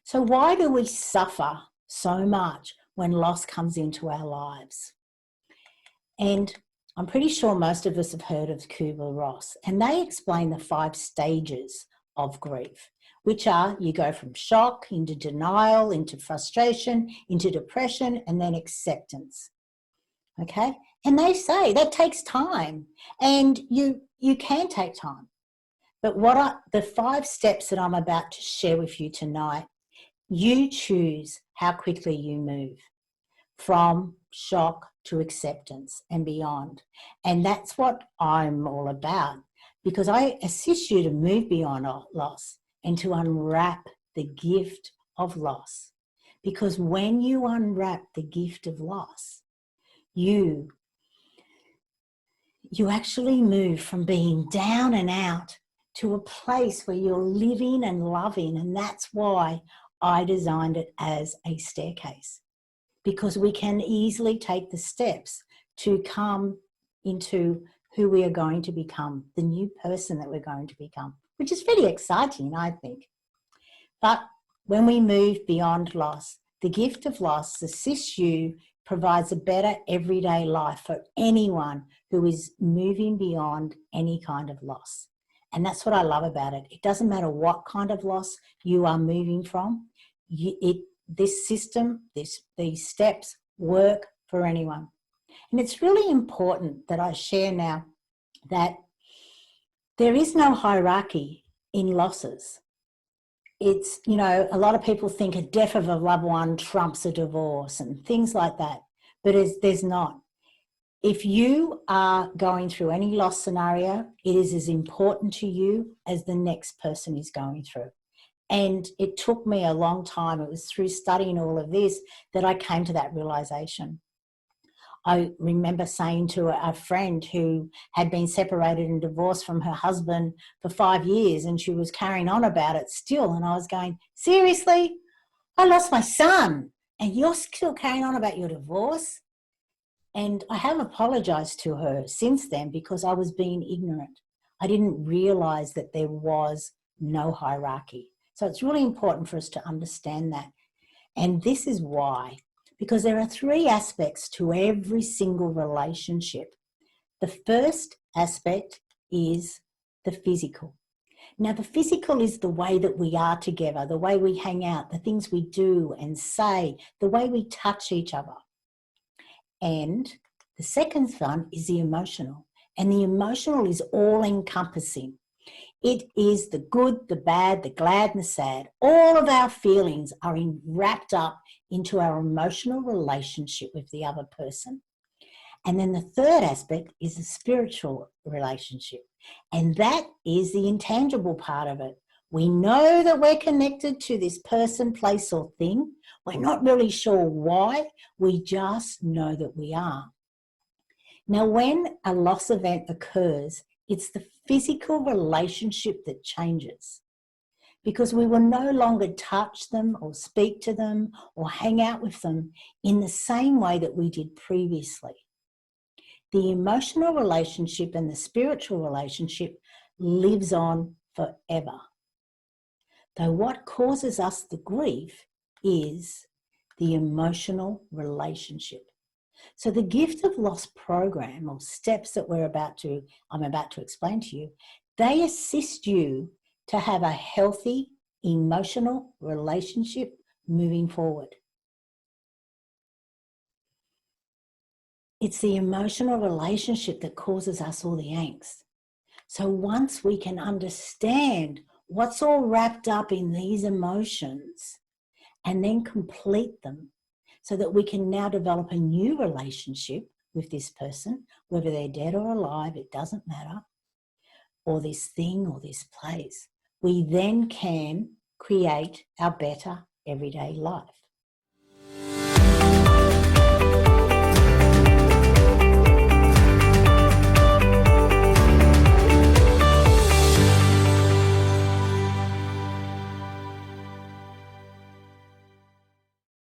So why do we suffer so much when loss comes into our lives? And I'm pretty sure most of us have heard of Kubler-Ross, and they explain the 5 stages of grief, which are you go from shock into denial, into frustration, into depression, and then acceptance. Okay? And they say that takes time, and you can take time. But the 5 steps that I'm about to share with you tonight, you choose how quickly you move from shock to acceptance and beyond. And that's what I'm all about, because I assist you to move beyond loss and to unwrap the gift of loss. Because when you unwrap the gift of loss, you actually move from being down and out to a place where you're living and loving. And that's why I designed it as a staircase, because we can easily take the steps to come into who we are going to become, the new person that we're going to become, which is pretty exciting, I think. But when we move beyond loss, the gift of loss assists you, provides a better everyday life for anyone who is moving beyond any kind of loss. And that's what I love about it. It doesn't matter what kind of loss you are moving from. This system, these steps work for anyone. And it's really important that I share now that there is no hierarchy in losses. It's, you know, a lot of people think a death of a loved one trumps a divorce and things like that, but there's not. If you are going through any loss scenario, it is as important to you as the next person is going through. And it took me a long time. It was through studying all of this that I came to that realization. I remember saying to a friend who had been separated and divorced from her husband for 5 years, and she was carrying on about it still. And I was going, seriously? I lost my son and you're still carrying on about your divorce? And I have apologized to her since then because I was being ignorant. I didn't realize that there was no hierarchy. So it's really important for us to understand that. And this is why, because there are 3 aspects to every single relationship. The first aspect is the physical. Now, the physical is the way that we are together, the way we hang out, the things we do and say, the way we touch each other. And the second one is the emotional. And the emotional is all-encompassing. It is the good, the bad, the glad and the sad. All of our feelings are wrapped up into our emotional relationship with the other person. And then the third aspect is the spiritual relationship. And that is the intangible part of it. We know that we're connected to this person, place or thing. We're not really sure why. We just know that we are. Now, when a loss event occurs, it's the physical relationship that changes, because we will no longer touch them or speak to them or hang out with them in the same way that we did previously. The emotional relationship and the spiritual relationship lives on forever. Though what causes us the grief is the emotional relationship. So the gift of loss program, or steps that I'm about to explain to you, they assist you to have a healthy emotional relationship moving forward. It's the emotional relationship that causes us all the angst. So once we can understand what's all wrapped up in these emotions and then complete them, so that we can now develop a new relationship with this person, whether they're dead or alive, it doesn't matter, or this thing or this place, we then can create our better everyday life.